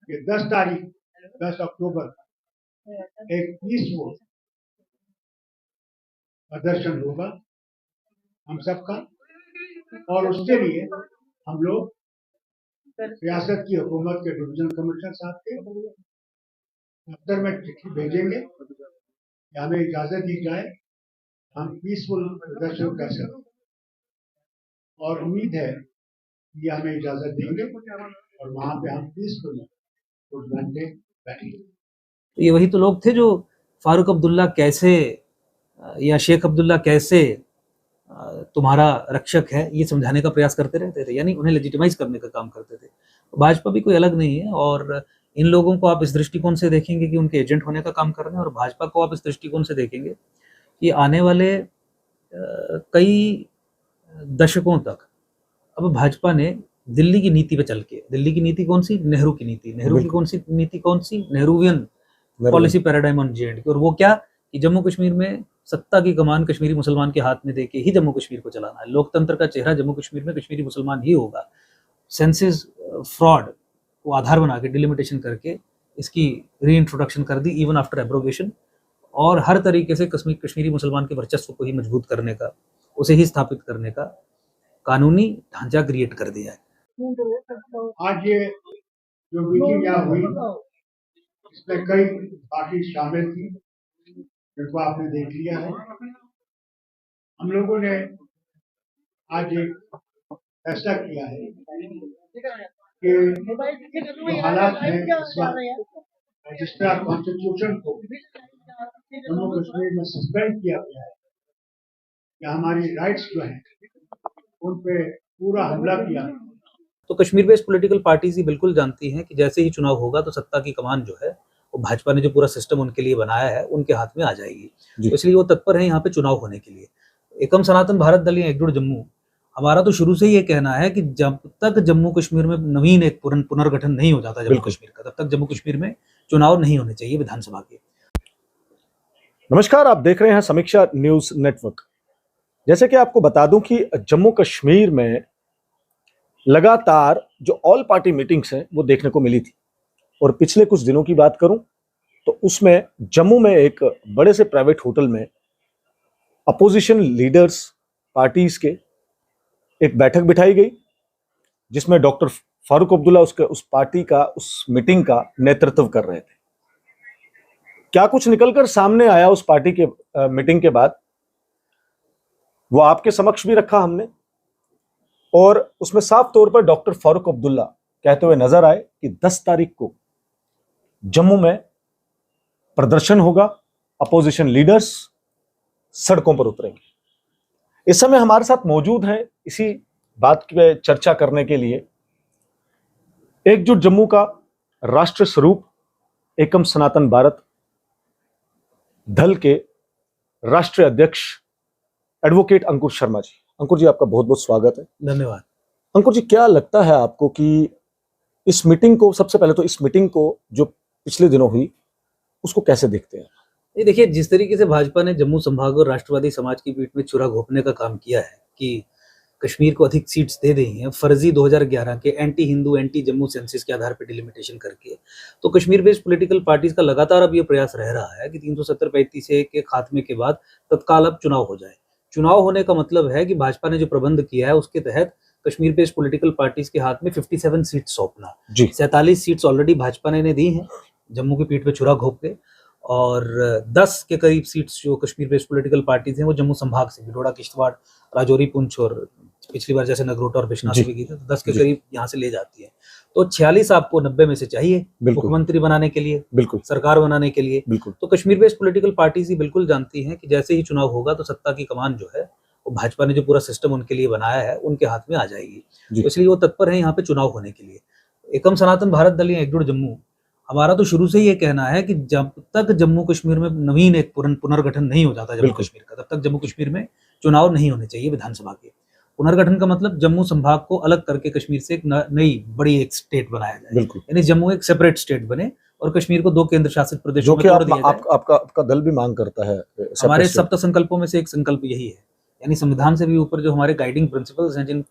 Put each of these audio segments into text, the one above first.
कि 10 अक्टूबर एक पीसफुल प्रदर्शन होगा हम सबका, और उसके लिए हम लोग रियासत की हुकूमत के डिवीजन कमिश्नर साहब के दफ्तर में चिट्ठी भेजेंगे कि हमें इजाजत दी जाए, हम पीसफुल प्रदर्शन कर सकें, और उम्मीद है कि हमें इजाजत देंगे और वहां पे हम पीसफुल कुछ घंटे बैठेंगे। ये वही तो लोग थे जो फारूक अब्दुल्ला कैसे या शेख अब्दुल्ला कैसे तुम्हारा रक्षक है ये समझाने का प्रयास करते रहते थे, यानी उन्हें लेजिटिमाइज करने का काम करते थे। भाजपा भी कोई अलग नहीं है, और इन लोगों को आप इस दृष्टिकोण से देखेंगे कि उनके एजेंट होने का काम कर रहे हैं, और भाजपा को आप इस दृष्टिकोण से देखेंगे कि आने वाले कई दशकों तक अब भाजपा ने दिल्ली की नीति पे चल के, दिल्ली की नीति कौन सी? नेहरू की नीति। नेहरू की कौन सी नीति? कौन सी? Nehruvian policy paradigm on J&K। और वो क्या कि जम्मू कश्मीर में सत्ता की कमान कश्मीरी मुसलमान के हाथ में देके ही जम्मू कश्मीर को चलाना है। लोकतंत्र का चेहरा जम्मू कश्मीर में कश्मीरी मुसलमान ही होगा। सेंसिस फ्रॉड को आधार बना के डिलिमिटेशन करके इसकी री इंट्रोडक्शन कर दी इवन आफ्टर एब्रोगेशन, और हर तरीके से कश्मीरी मुसलमान के वर्चस्व को ही मजबूत करने का, उसे ही स्थापित करने का कानूनी ढांचा क्रिएट कर दिया है। आज ये जो मीटिंग यहाँ हुई इसमें कई पार्टी शामिल थी जिनको आपने देख लिया है। हम लोगों ने आज एक फैसला किया है कि जो हालात हैं इस वक्त, जिस तरह कॉन्स्टिट्यूशन को जम्मू कश्मीर में सस्पेंड किया गया है, कि हमारी राइट्स जो हैं उन पे पूरा हमला किया। तो कश्मीर बेस्ड पॉलिटिकल पार्टीज ही बिल्कुल जानती हैं कि जैसे ही चुनाव होगा तो सत्ता की कमान जो है वो भाजपा ने जो पूरा सिस्टम उनके लिए बनाया है उनके हाथ में आ जाएगी। तो इसलिए वो तत्पर है यहाँ पे चुनाव होने के लिए। एकम सनातन भारत दल या एकजुट जम्मू, हमारा तो शुरू से ये कहना है कि जब तक जम्मू कश्मीर में नवीन एक पुनर्गठन नहीं हो जाता जम्मू कश्मीर का, तब तक जम्मू कश्मीर में चुनाव नहीं होने चाहिए विधानसभा के। नमस्कार, आप देख रहे हैं समीक्षा न्यूज नेटवर्क। जैसे कि आपको बता दूं कि जम्मू कश्मीर में लगातार जो ऑल पार्टी मीटिंग्स हैं वो देखने को मिली थी, और पिछले कुछ दिनों की बात करूं तो उसमें जम्मू में एक बड़े से प्राइवेट होटल में अपोजिशन लीडर्स पार्टीज के एक बैठक बिठाई गई, जिसमें डॉक्टर फारूक अब्दुल्ला उस पार्टी का, उस मीटिंग का नेतृत्व कर रहे थे। क्या कुछ निकलकर सामने आया उस पार्टी के मीटिंग के बाद, वो आपके समक्ष भी रखा हमने, और उसमें साफ तौर पर डॉक्टर फारूक अब्दुल्ला कहते हुए नजर आए कि 10 तारीख को जम्मू में प्रदर्शन होगा, अपोजिशन लीडर्स सड़कों पर उतरेंगे। इस समय हमारे साथ मौजूद हैं इसी बात पे चर्चा करने के लिए एकजुट जम्मू का राष्ट्र स्वरूप एकम सनातन भारत दल के राष्ट्रीय अध्यक्ष एडवोकेट अंकुर शर्मा जी। अंकुर जी, आपका बहुत बहुत स्वागत है। धन्यवाद। अंकुर जी, क्या लगता है आपको कि इस मीटिंग को, सबसे पहले तो इस मीटिंग को जो पिछले दिनों हुई उसको कैसे देखते हैं? ये देखिए, जिस तरीके से भाजपा ने जम्मू संभाग और राष्ट्रवादी समाज की पीठ में छुरा घोंपने का काम किया है कि कश्मीर को अधिक सीट्स दे दी हैं फर्जी 2011 के anti Hindu anti Jammu census के आधार पर डिलिमिटेशन करके, तो कश्मीर बेस्ड पॉलिटिकल पार्टीज का लगातार अब ये प्रयास रह रहा है कि 370-35 के खात्मे के बाद तत्काल अब चुनाव हो जाए। चुनाव होने का मतलब है कि भाजपा ने जो प्रबंध किया है उसके तहत कश्मीर बेस्ड पॉलिटिकल पार्टीज के हाथ में 57 सीट सौंपना। 47 सीट्स ऑलरेडी भाजपा ने दी हैं जम्मू की पीठ पे छुरा घोंप के, और 10 के करीब सीट्स जो कश्मीर बेस्ड पॉलिटिकल पार्टीज हैं वो जम्मू संभाग से, भिडोड़ा, किश्तवाड़, राजौरी, पुंछ, और पिछली बार जैसे नगरोटा और बिश्नाह से भी की थी, तो 10 के करीब यहाँ से ले जाती है। तो 46 आपको 90 में से चाहिए मुख्यमंत्री बनाने के लिए, बिल्कुल सरकार बनाने के लिए। बिल्कुल। तो कश्मीर बेस्ड पॉलिटिकल पार्टीज ही बिल्कुल जानती हैं कि जैसे ही चुनाव होगा तो सत्ता की कमान जो है वो भाजपा ने जो पूरा सिस्टम उनके लिए बनाया है उनके हाथ में आ जाएगी। तो इसलिए वो तत्पर है यहाँ पे चुनाव होने के लिए। एकम सनातन भारत दल या एकजुट जम्मू, हमारा तो शुरू से ये कहना है कि जब तक जम्मू कश्मीर में नवीन एक पुनर्गठन नहीं हो जाता जम्मू कश्मीर का, तब तक जम्मू कश्मीर में चुनाव नहीं होने चाहिए विधानसभा के। पुनर्गठन का मतलब जम्मू संभाग को अलग करके कश्मीर से एक नई बड़ी एक स्टेट बनाया जाए, यानी जम्मू एक सेपरेट स्टेट बने और कश्मीर को 2 केंद्र शासित प्रदेशों में तोड़ दिया जाए। आपका दल भी मांग करता है। हमारे सप्त संकल्पों में से एक संकल्प यही है, यानी संविधान से भी ऊपर जो हमारे गाइडिंग प्रिंसिपल्स हैं, जिन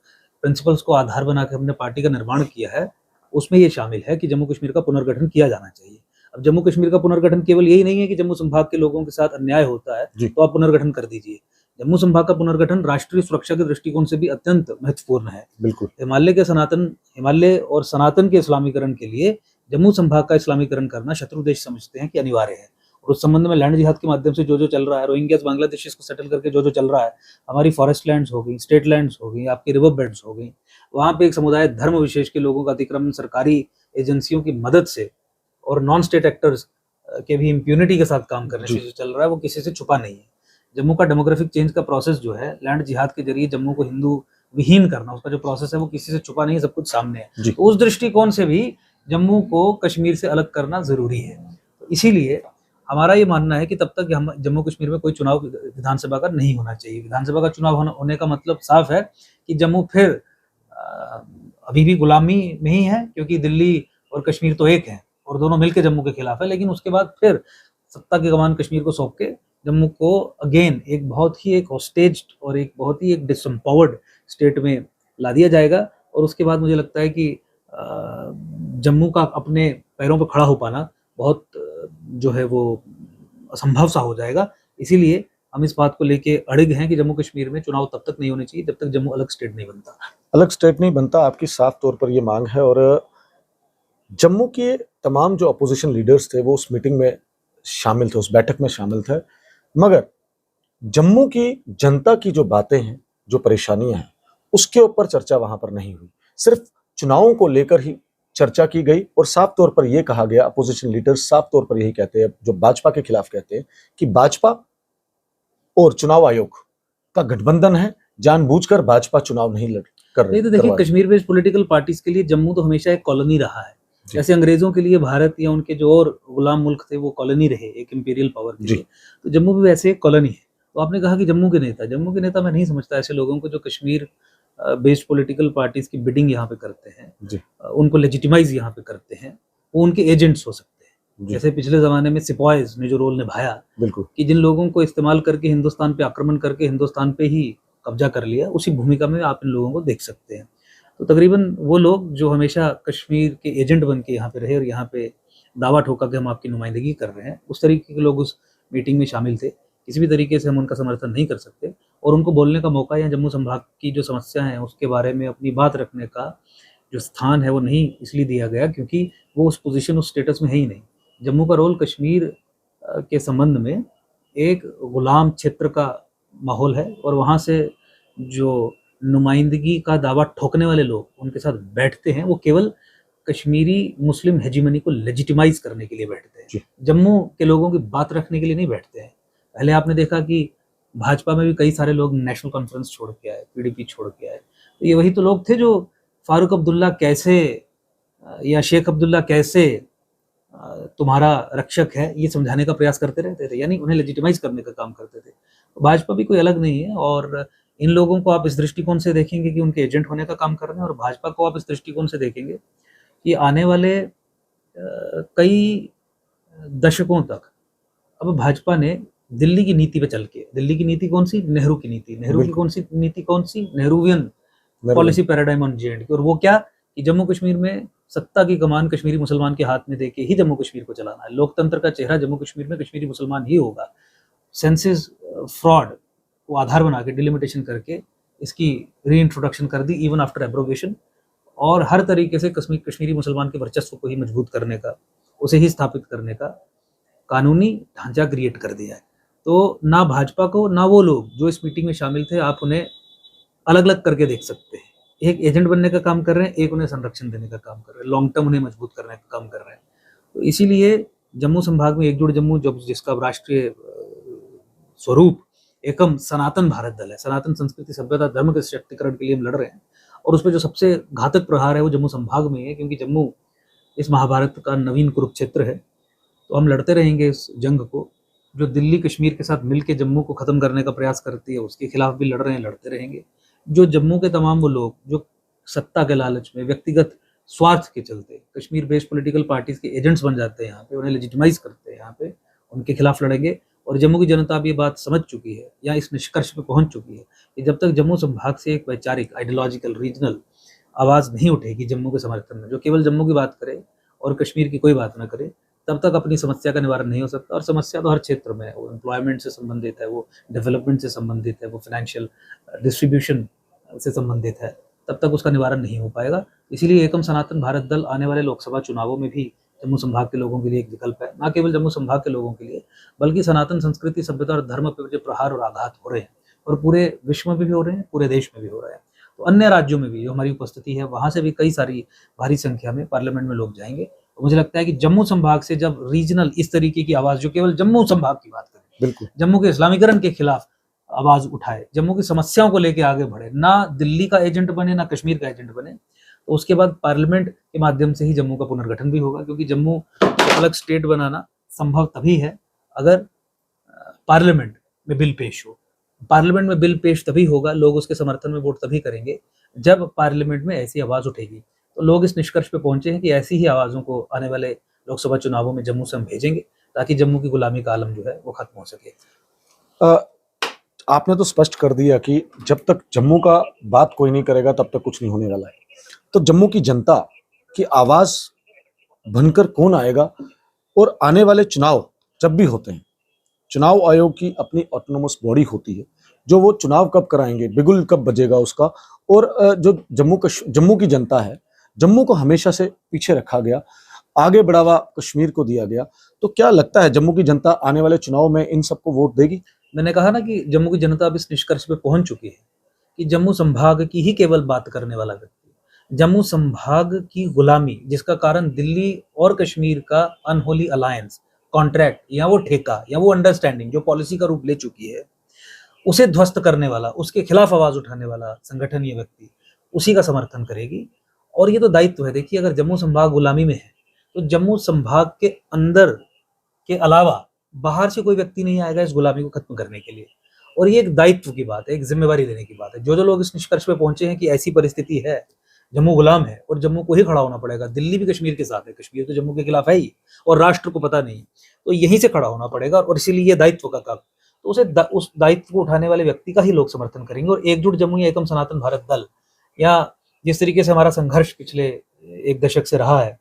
प्रिंसिपल्स को आधार बना के हमने पार्टी का निर्माण किया है, उसमें ये शामिल है कि जम्मू कश्मीर का पुनर्गठन किया जाना चाहिए। अब जम्मू कश्मीर का पुनर्गठन केवल यही नहीं है कि जम्मू संभाग के लोगों के साथ अन्याय होता है जी। तो आप पुनर्गठन कर दीजिए। जम्मू संभाग का पुनर्गठन राष्ट्रीय सुरक्षा के दृष्टिकोण से भी अत्यंत महत्वपूर्ण है। बिल्कुल। हिमालय और सनातन के इस्लामीकरण के लिए जम्मू संभाग का इस्लामीकरण करना शत्रु देश समझते हैं कि अनिवार्य है। और उस संबंध में लैंड जिहाद के माध्यम से जो चल रहा है, रोहिंग्यास बांग्लादेशीज को सेटल करके जो चल रहा है, हमारी फॉरेस्ट लैंड्स हो गई, स्टेट लैंड्स हो गई, आपकी रिवर बेड्स हो गई, वहाँ पे एक समुदाय धर्म विशेष के लोगों का अतिक्रमण सरकारी एजेंसियों की मदद से और नॉन स्टेट एक्टर्स के भी इम्प्यूनिटी के साथ काम करने से जो चल रहा है वो किसी से छुपा नहीं है। जम्मू का डेमोग्राफिक चेंज का प्रोसेस जो है, लैंड जिहाद के जरिए जम्मू को हिंदू विहीन करना, उसका जो प्रोसेस है वो किसी से छुपा नहीं है, सब कुछ सामने है। तो उस दृष्टिकोण से भी जम्मू को कश्मीर से अलग करना जरूरी है। तो इसीलिए हमारा ये मानना है कि तब तक हम जम्मू कश्मीर में कोई चुनाव विधानसभा का नहीं होना चाहिए। विधानसभा का चुनाव होने का मतलब साफ है कि जम्मू फिर अभी भी गुलामी में ही है, क्योंकि दिल्ली और कश्मीर तो एक है और दोनों मिलकर जम्मू के खिलाफ है। लेकिन उसके बाद फिर सत्ता की कमान कश्मीर को सौंप के जम्मू को अगेन एक बहुत ही एक हॉस्टेज्ड और एक बहुत ही एक डिसएम्पावर्ड स्टेट में ला दिया जाएगा। और उसके बाद मुझे लगता है कि जम्मू का अपने पैरों पर खड़ा हो पाना बहुत जो है वो असंभव सा हो जाएगा। इसीलिए हम इस बात को लेके अड़िग हैं कि जम्मू कश्मीर में चुनाव तब तक नहीं होने चाहिए जब तक जम्मू अलग स्टेट नहीं बनता। अलग स्टेट नहीं बनता, आपकी साफ तौर पर ये मांग है। और जम्मू के तमाम जो अपोजिशन लीडर्स थे वो उस मीटिंग में शामिल थे, उस बैठक में शामिल थे, मगर जम्मू की जनता की जो बातें हैं, जो परेशानियां हैं, उसके ऊपर चर्चा वहां पर नहीं हुई। सिर्फ चुनावों को लेकर ही चर्चा की गई और साफ तौर पर यह कहा गया, अपोजिशन लीडर्स साफ तौर पर यही कहते हैं, जो भाजपा के खिलाफ कहते हैं, कि भाजपा और चुनाव आयोग का गठबंधन है, जानबूझकर भाजपा चुनाव नहीं कर रही। तो देखिए, कश्मीर बेस्ड पॉलिटिकल पार्टीज के लिए जम्मू तो हमेशा एक कॉलोनी रहा है। जैसे अंग्रेजों के लिए भारत या उनके जो और गुलाम मुल्क थे वो कॉलोनी रहे एक इंपीरियल पावर के लिए, तो जम्मू भी वैसे एक कॉलोनी है। तो आपने कहा कि जम्मू के नेता मैं नहीं समझता ऐसे लोगों को जो कश्मीर बेस्ड पॉलिटिकल पार्टीज की बिडिंग यहाँ पे करते हैं, उनको लेजिटिमाइज यहाँ पे करते हैं, वो उनके एजेंट्स हो सकते हैं। जैसे पिछले जमाने में सिपॉयज ने जो रोल निभाया, बिल्कुल, कि जिन लोगों को इस्तेमाल करके हिंदुस्तान पे आक्रमण करके हिंदुस्तान पे ही कब्जा कर लिया, उसी भूमिका में आप इन लोगों को देख सकते हैं। तो तकरीबन वो लोग जो हमेशा कश्मीर के एजेंट बन के यहाँ पे रहे और यहाँ पे दावा ठोका कि हम आपकी नुमाइंदगी कर रहे हैं, उस तरीके के लोग उस मीटिंग में शामिल थे। किसी भी तरीके से हम उनका समर्थन नहीं कर सकते और उनको बोलने का मौका या जम्मू संभाग की जो समस्या है उसके बारे में अपनी बात रखने का जो स्थान है वो नहीं इसलिए दिया गया क्योंकि वो उस पोजीशन, उस स्टेटस में है ही नहीं। जम्मू का रोल कश्मीर के संबंध में एक गुलाम क्षेत्र का माहौल है और वहाँ से जो नुमाइंदगी का दावा ठोकने वाले लोग उनके साथ बैठते हैं वो केवल कश्मीरी मुस्लिम हेजिमनी को लेजिटिमाइज करने के लिए बैठते हैं, जम्मू के लोगों की बात रखने के लिए नहीं बैठते हैं। पहले आपने देखा कि भाजपा में भी कई सारे लोग नेशनल कॉन्फ्रेंस छोड़ के आए, पीडीपी छोड़ के आए, तो ये वही तो लोग थे जो फारूक अब्दुल्ला कैसे या शेख अब्दुल्ला कैसे तुम्हारा रक्षक है ये समझाने का प्रयास करते रहते थे, यानी उन्हें लेजिटिमाइज करने का काम करते थे। तो भाजपा भी कोई अलग नहीं है और इन लोगों को आप इस दृष्टिकोण से देखेंगे कि उनके एजेंट होने का काम कर रहे हैं और भाजपा को आप इस दृष्टिकोण से देखेंगे कि आने वाले कई दशकों तक अब भाजपा ने दिल्ली की नीति पे चल के, दिल्ली की नीति कौन सी, नेहरू की नीति, नेहरू की कौन सी नीति, कौन सी, Nehruvian policy paradigm on J and K, और वो क्या कि जम्मू कश्मीर में सत्ता की कमान कश्मीरी मुसलमान के हाथ में देके ही जम्मू कश्मीर को चलाना है। लोकतंत्र का चेहरा जम्मू कश्मीर में कश्मीरी मुसलमान ही होगा। सेंसस फ्रॉड को आधार बना के डिलिमिटेशन करके इसकी री इंट्रोडक्शन कर दी इवन आफ्टर एब्रोगेशन, और हर तरीके से कश्मीरी मुसलमान के वर्चस्व को ही मजबूत करने का, उसे ही स्थापित करने का कानूनी ढांचा क्रिएट कर दिया है। तो ना भाजपा को ना वो लोग जो इस मीटिंग में शामिल थे आप उन्हें अलग अलग करके देख सकते हैं। एक एजेंट बनने का काम कर रहे हैं, एक उन्हें संरक्षण देने का काम कर रहे हैं, लॉन्ग टर्म उन्हें मजबूत करने का काम कर रहे हैं। तो इसीलिए जम्मू संभाग में एकजुट जम्मू, जब जिसका राष्ट्रीय स्वरूप एकम सनातन भारत दल है, सनातन संस्कृति सभ्यता धर्म के सशक्तिकरण के लिए हम लड़ रहे हैं और उसमें जो सबसे घातक प्रहार है वो जम्मू संभाग में है, क्योंकि जम्मू इस महाभारत का नवीन कुरुक्षेत्र है। तो हम लड़ते रहेंगे इस जंग को। जो दिल्ली कश्मीर के साथ मिलकर जम्मू को खत्म करने का प्रयास करती है उसके खिलाफ भी लड़ रहे हैं, लड़ते रहेंगे। जो जम्मू के तमाम वो लोग जो सत्ता के लालच में, व्यक्तिगत स्वार्थ के चलते कश्मीर बेस्ड पॉलिटिकल पार्टीज के एजेंट्स बन जाते हैं यहाँ पे, उन्हें लेजिटिमाइज करते हैं यहाँ पे, उनके खिलाफ लड़ेंगे। और जम्मू की जनता अब ये बात समझ चुकी है या इस निष्कर्ष पे पहुंच चुकी है कि जब तक जम्मू संभाग से एक वैचारिक, आइडियोलॉजिकल, रीजनल आवाज़ नहीं उठेगी जम्मू के समर्थन में, जो केवल जम्मू की बात करे और कश्मीर की कोई बात ना करे, तब तक अपनी समस्या का निवारण नहीं हो सकता। और समस्या तो हर क्षेत्र में है, वो एम्प्लॉयमेंट से संबंधित है, वो डेवलपमेंट से संबंधित है, वो फाइनेंशियल डिस्ट्रीब्यूशन से संबंधित है, तब तक उसका निवारण नहीं हो पाएगा। इसीलिए एकम सनातन भारत दल आने वाले लोकसभा चुनावों में भी जम्मू संभाग के लोगों के लिए एक विकल्प है, ना केवल जम्मू संभाग के लोगों के लिए, बल्कि सनातन संस्कृति, सभ्यता और धर्म पर जो प्रहार और आघात हो रहे हैं, और पूरे विश्व में भी हो रहे हैं, पूरे देश में भी हो रहे हैं, तो अन्य राज्यों में भी जो हमारी उपस्थिति है, वहाँ से भी कई सारी भारी संख्या में पार्लियामेंट में लोग जाएंगे। तो मुझे लगता है कि जम्मू संभाग से जब रीजनल इस तरीके की आवाज़, जो केवल जम्मू संभाग की बात करें, बिल्कुल जम्मू के इस्लामीकरण के खिलाफ आवाज़ उठाए, जम्मू की समस्याओं को लेकर आगे बढ़े, ना दिल्ली का एजेंट बने, ना कश्मीर का एजेंट बने, तो उसके बाद पार्लियामेंट के माध्यम से ही जम्मू का पुनर्गठन भी होगा। क्योंकि जम्मू को अलग स्टेट बनाना संभव तभी है अगर पार्लियामेंट में बिल पेश हो। पार्लियामेंट में बिल पेश तभी होगा, लोग उसके समर्थन में वोट तभी करेंगे जब पार्लियामेंट में ऐसी आवाज़ उठेगी। तो लोग इस निष्कर्ष पे पहुंचे हैं कि ऐसी ही आवाज़ों को आने वाले लोकसभा चुनावों में जम्मू से हम भेजेंगे, ताकि जम्मू की गुलामी का आलम जो है वो खत्म हो सके। आपने तो स्पष्ट कर दिया कि जब तक जम्मू का बात कोई नहीं करेगा तब तक कुछ नहीं होने वाला है। तो जम्मू की जनता की आवाज बनकर कौन आएगा? और आने वाले चुनाव जब भी होते हैं, चुनाव आयोग की अपनी ऑटोनोमस बॉडी होती है, जो वो चुनाव कब कराएंगे, बिगुल कब बजेगा उसका। और जो जम्मू की जनता है, जम्मू को हमेशा से पीछे रखा गया, आगे बढ़ावा कश्मीर को दिया गया। तो क्या लगता है जम्मू की जनता आने वाले चुनाव में इन सबको वोट देगी? मैंने कहा ना कि जम्मू की जनता अब इस निष्कर्ष पे पहुंच चुकी है कि जम्मू संभाग की ही केवल बात करने वाला व्यक्ति, जम्मू संभाग की गुलामी, जिसका कारण दिल्ली और कश्मीर का अनहोली अलायंस, कॉन्ट्रैक्ट या वो ठेका या वो अंडरस्टैंडिंग जो पॉलिसी का रूप ले चुकी है, उसे ध्वस्त करने वाला, उसके खिलाफ आवाज उठाने वाला संगठन या व्यक्ति उसी का समर्थन करेगी। और ये तो दायित्व है। देखिए, अगर जम्मू संभाग गुलामी में है तो जम्मू संभाग के अंदर के अलावा बाहर से कोई व्यक्ति नहीं आएगा इस गुलामी को खत्म करने के लिए। और ये एक दायित्व की बात है, एक जिम्मेवारी लेने की बात है। जो लोग इस निष्कर्ष पे पहुंचे हैं कि ऐसी परिस्थिति है, जम्मू गुलाम है और जम्मू को ही खड़ा होना पड़ेगा, दिल्ली भी कश्मीर के साथ है, कश्मीर तो जम्मू के खिलाफ है ही और राष्ट्र को पता नहीं, तो यहीं से खड़ा होना पड़ेगा। और इसीलिए ये दायित्व का काम, तो उस दायित्व को उठाने वाले व्यक्ति का ही लोग समर्थन करेंगे। और एकजुट जम्मू या एकम सनातन भारत दल, या जिस तरीके से हमारा संघर्ष पिछले एक दशक से रहा है,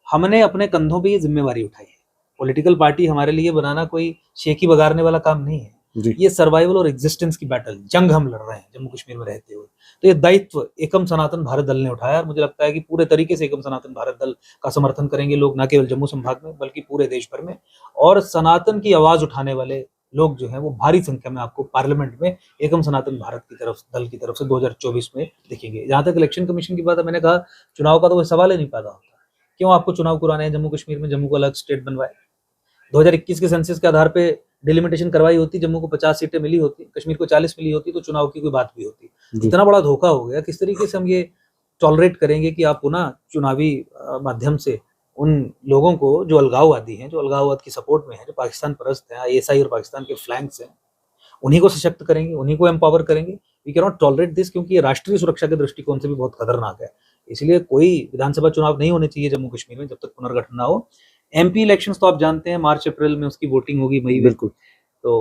हमने अपने कंधों पे ये जिम्मेवारी उठाई है। पॉलिटिकल पार्टी हमारे लिए बनाना कोई शेखी बगारने वाला काम नहीं है। ये सर्वाइवल और एग्जिस्टेंस की बैटल, जंग हम लड़ रहे हैं जम्मू कश्मीर में रहते हुए। तो ये दायित्व एकम सनातन भारत दल ने उठाया और मुझे लगता है कि पूरे तरीके से एकम सनातन भारत दल का समर्थन करेंगे लोग, ना केवल जम्मू संभाग में बल्कि पूरे देश भर में। और सनातन की आवाज उठाने वाले लोग जो हैं वो भारी संख्या में आपको पार्लियामेंट में एकम सनातन भारत की तरफ दल की तरफ से 2024 में दिखेंगे। जहां तक इलेक्शन कमीशन की बात है, मैंने कहा चुनाव का तो कोई सवाल ही नहीं पैदा होता। क्यों आपको चुनाव कराने हैं जम्मू कश्मीर में? जम्मू को अलग स्टेट बनवाए। 2021 के सेंसस के आधार पे डिलिमिटेशन करवाई होती, जम्मू को 50 सीटें मिली होती, कश्मीर को 40 मिली होती, तो चुनाव की कोई बात भी होती। इतना बड़ा धोखा हो गया। किस तरीके से हम ये टॉलरेट करेंगे कि आप पुनः चुनावी माध्यम से उन लोगों को जो अलगाववादी हैं, जो अलगाववाद की सपोर्ट में हैं, जो पाकिस्तान परस्त हैं, आईएसआई और पाकिस्तान के फ्लैंक्स हैं, उन्हीं को सशक्त करेंगे, उन्हीं को एम्पावर करेंगे। We can not tolerate this, क्योंकि ये राष्ट्रीय सुरक्षा के दृष्टिकोण से भी बहुत खतरनाक है। इसलिए कोई विधानसभा चुनाव नहीं होने चाहिए जम्मू कश्मीर में जब तक पुनर्गठन ना हो। एमपी इलेक्शंस तो आप जानते हैं, मार्च अप्रैल में उसकी वोटिंग होगी, मई में। बिल्कुल। तो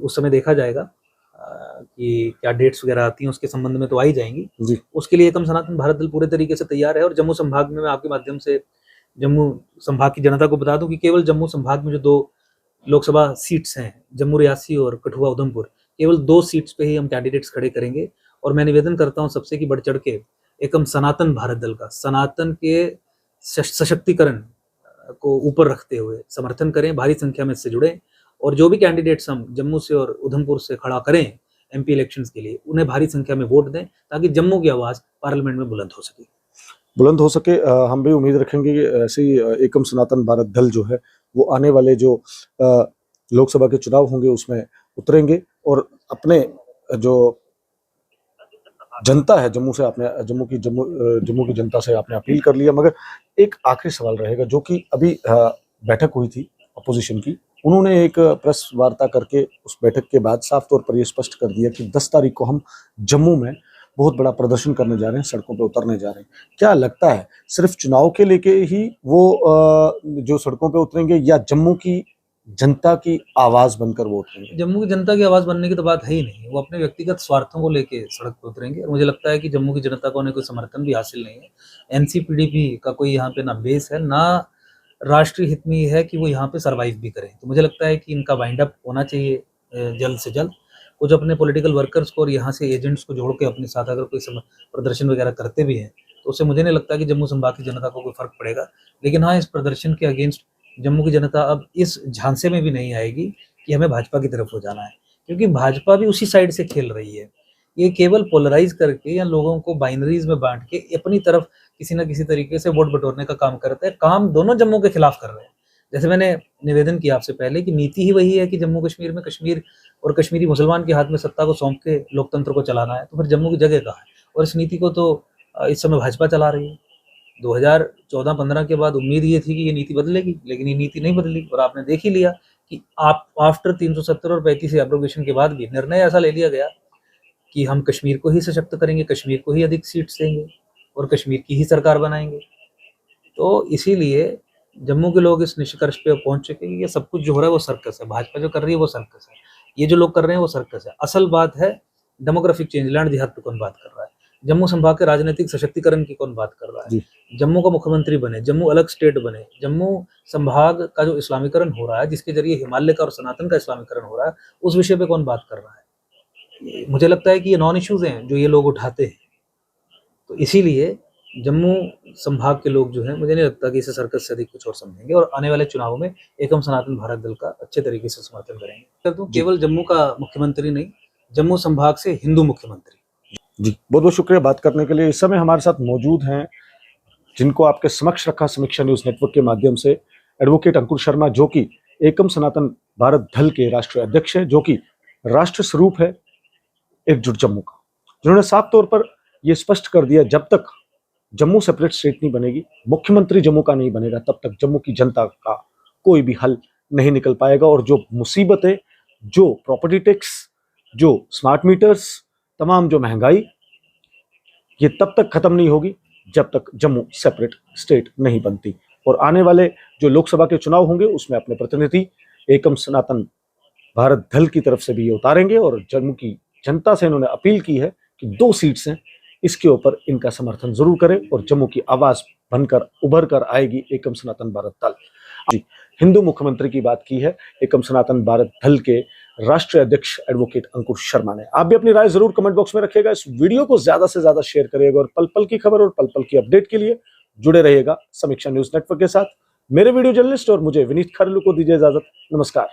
उस समय देखा जाएगा कि क्या डेट्स वगैरह आती हैं, उसके संबंध में तो आई जाएंगी जी। उसके लिए एकम सनातन भारत दल पूरे तरीके से तैयार है। और जम्मू संभाग में मैं आपके माध्यम से जम्मू संभाग की जनता को बता दूं कि केवल जम्मू संभाग में जो 2 लोकसभा सीट्स हैं, जम्मू रियासी और कठुआ उधमपुर, केवल 2 सीट्स पे ही हम कैंडिडेट्स खड़े करेंगे। और मैं निवेदन करता हूं सबसे कि बढ़ चढ़ के एकम सनातन भारत दल का, सनातन के सशक्तिकरण को ऊपर रखते हुए समर्थन करें, भारी संख्या में इससे जुड़ें। और जो भी कैंडिडेट्स हम जम्मू से और उधमपुर से खड़ा करें एमपी इलेक्शंस के लिए, उन्हें भारी संख्या में वोट दें, ताकि जम्मू की आवाज़ पार्लियामेंट में बुलंद हो सके। हम भी उम्मीद रखेंगे कि ऐसे ही एकम सनातन भारत दल जो है वो आने वाले जो लोकसभा के चुनाव होंगे उसमें उतरेंगे और अपने जो जनता है जम्मू से, आपने जम्मू की जनता से आपने अपील कर लिया। मगर एक आखिरी सवाल रहेगा, जो कि अभी बैठक हुई थी अपोजिशन की, उन्होंने एक प्रेस वार्ता करके उस बैठक के बाद साफ तौर पर यह स्पष्ट कर दिया कि 10 तारीख को हम जम्मू में बहुत बड़ा प्रदर्शन करने जा रहे हैं, सड़कों पे उतरने जा रहे हैं। क्या लगता है सिर्फ चुनाव के लेके ही वो जो सड़कों पे उतरेंगे, या जम्मू की जनता की आवाज बनकर वोट देंगे? जम्मू की जनता की आवाज बनने की तो बात है ही नहीं, वो अपने व्यक्तिगत स्वार्थों को लेके सड़क पर उतरेंगे। और मुझे लगता है कि जम्मू की जनता को उन्हें कोई समर्थन भी हासिल नहीं है। एनसीपीडीपी का कोई यहाँ पे ना बेस है, ना राष्ट्रीय हित में है कि वो यहाँ पे सरवाइव भी करें। तो मुझे लगता है कि इनका वाइंड अप होना चाहिए जल्द से जल्द। कुछ अपने पॉलिटिकल वर्कर्स को और यहाँ से एजेंट्स को जोड़ के अपने साथ अगर कोई प्रदर्शन वगैरह करते भी हैं तो उससे मुझे नहीं लगता कि जम्मू संभाग की जनता को कोई फर्क पड़ेगा। लेकिन हाँ, इस प्रदर्शन के अगेंस्ट जम्मू की जनता अब इस झांसे में भी नहीं आएगी कि हमें भाजपा की तरफ हो जाना है, क्योंकि भाजपा भी उसी साइड से खेल रही है। ये केवल पोलराइज करके या लोगों को बाइनरीज में बांट के अपनी तरफ किसी न किसी तरीके से वोट बटोरने का काम करता है। काम दोनों जम्मू के खिलाफ कर रहे हैं। जैसे मैंने निवेदन किया आपसे पहले कि नीति ही वही है कि जम्मू कश्मीर में कश्मीर और कश्मीरी मुसलमान के हाथ में सत्ता को सौंप के लोकतंत्र को चलाना है, तो फिर जम्मू की जगह कहाँ है? और इस नीति को तो इस समय भाजपा चला रही है। 2014-15 के बाद उम्मीद ये थी कि ये नीति बदलेगी, लेकिन ये नीति नहीं बदली। और आपने देख ही लिया कि आप आफ्टर 370 और 35 एब्रोगेशन के बाद भी निर्णय ऐसा ले लिया गया कि हम कश्मीर को ही सशक्त करेंगे, कश्मीर को ही अधिक सीट्स देंगे और कश्मीर की ही सरकार बनाएंगे। तो इसीलिए जम्मू के लोग इस निष्कर्ष पे पहुंच चुके कि ये सब कुछ जो हो रहा है वो सर्कस है। भाजपा जो कर रही है वो सर्कस है, ये जो लोग कर रहे हैं वो सर्कस है। असल बात है डेमोग्राफिक चेंज, लैंड जिहाद पे कौन बात कर रहा है? जम्मू संभाग के राजनीतिक सशक्तिकरण की कौन बात कर रहा है? जी। जम्मू का मुख्यमंत्री बने, जम्मू अलग स्टेट बने, जम्मू संभाग का जो इस्लामीकरण हो रहा है जिसके जरिए हिमालय का और सनातन का इस्लामीकरण हो रहा है, उस विषय पे कौन बात कर रहा है? मुझे लगता है कि ये नॉन इश्यूज हैं जो ये लोग उठाते हैं। तो इसीलिए जम्मू संभाग के लोग जो हैं, मुझे नहीं लगता कि इसे सर्कस से अधिक कुछ और समझेंगे और आने वाले चुनावों में एकम सनातन भारत दल का अच्छे तरीके से समर्थन करेंगे। तो केवल जम्मू का मुख्यमंत्री नहीं, जम्मू संभाग से हिंदू मुख्यमंत्री। जी, बहुत बहुत शुक्रिया बात करने के लिए। इस समय हमारे साथ मौजूद हैं, जिनको आपके समक्ष रखा समीक्षा न्यूज नेटवर्क के माध्यम से, एडवोकेट अंकुर शर्मा, जो कि एकम सनातन भारत दल के राष्ट्रीय अध्यक्ष हैं, जो कि राष्ट्र स्वरूप है एकजुट जम्मू का, जिन्होंने साफ तौर पर यह स्पष्ट कर दिया जब तक जम्मू सेपरेट स्टेट नहीं बनेगी, मुख्यमंत्री जम्मू का नहीं बनेगा, तब तक जम्मू की जनता का कोई भी हल नहीं निकल पाएगा। और जो मुसीबतें, जो प्रॉपर्टी टैक्स, जो स्मार्ट मीटर्स, तमाम जो महंगाई, ये तब तक खत्म नहीं होगी जब तक जम्मू सेपरेट स्टेट नहीं बनती। और आने वाले जो लोकसभा के चुनाव होंगे उसमें अपने प्रतिनिधि एकम सनातन भारत दल की तरफ से भी ये उतारेंगे। और जम्मू की जनता से इन्होंने अपील की है कि 2 सीट्स हैं, इसके ऊपर इनका समर्थन जरूर करें और जम्मू की आवाज बनकर उभर कर आएगी एकम सनातन भारत दल। जी, हिंदू मुख्यमंत्री की बात की है एकम सनातन भारत दल के राष्ट्रीय अध्यक्ष एडवोकेट अंकुर शर्मा ने। आप भी अपनी राय जरूर कमेंट बॉक्स में रखिएगा। इस वीडियो को ज्यादा से ज्यादा शेयर करिएगा और पल पल की खबर और पल पल की अपडेट के लिए जुड़े रहिएगा समीक्षा न्यूज नेटवर्क के साथ। मेरे वीडियो जर्नलिस्ट और मुझे विनीत खरलू को दीजिए इजाजत। नमस्कार।